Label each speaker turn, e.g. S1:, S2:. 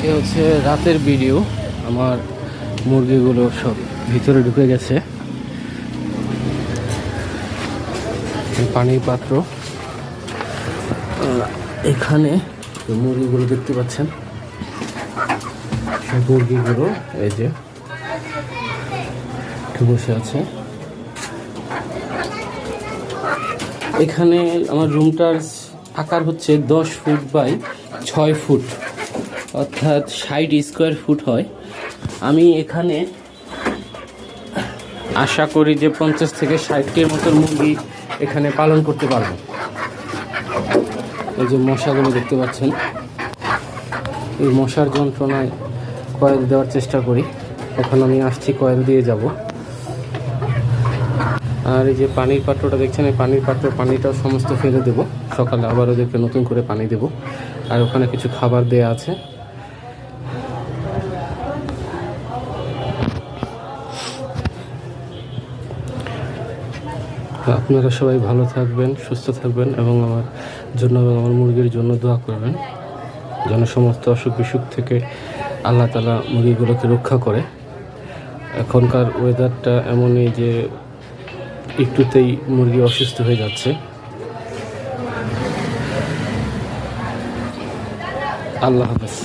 S1: এ হচ্ছে রাতের ভিডিও। আমার মুরগিগুলো সব ভিতরে ঢুকে গেছে। পানির পাত্র এখানে মুরগিগুলো দেখতে পাচ্ছেন। মুরগিগুলো এই যে বসে আছে। এখানে আমার রুমটার আকার হচ্ছে 10 ফুট বাই 6 ফুট, অর্থাৎ 60 স্কোয়ার ফুট হয়। আমি এখানে আশা করি যে 50 থেকে 60টির মতো মুরগি এখানে পালন করতে পারবো। এই যে মশাগুলো দেখতে পাচ্ছেন, এই মশার যন্ত্রণায় কয়েল দেওয়ার চেষ্টা করি। এখন আমি আসছি, কয়েল দিয়ে যাব। আর এই যে পানির পাত্রটা দেখছেন, এই পানির পাত্র পানিটাও সমস্ত ফেলে দেব। সকালে আবার ওদেরকে নতুন করে পানি দেব। আর ওখানে কিছু খাবার দেয়া আছে। আপনারা সবাই ভালো থাকবেন, সুস্থ থাকবেন এবং আমার জন্য এবং আমার মুরগির জন্য দোয়া করবেন, যেন সমস্ত অসুখ বিসুখ থেকে আল্লাহ তাআলা মুরগিগুলোকে রক্ষা করে। এখনকার ওয়েদারটা এমনই যে একটুতেই মুরগি অসুস্থ হয়ে যাচ্ছে। আল্লাহ হাফেজ।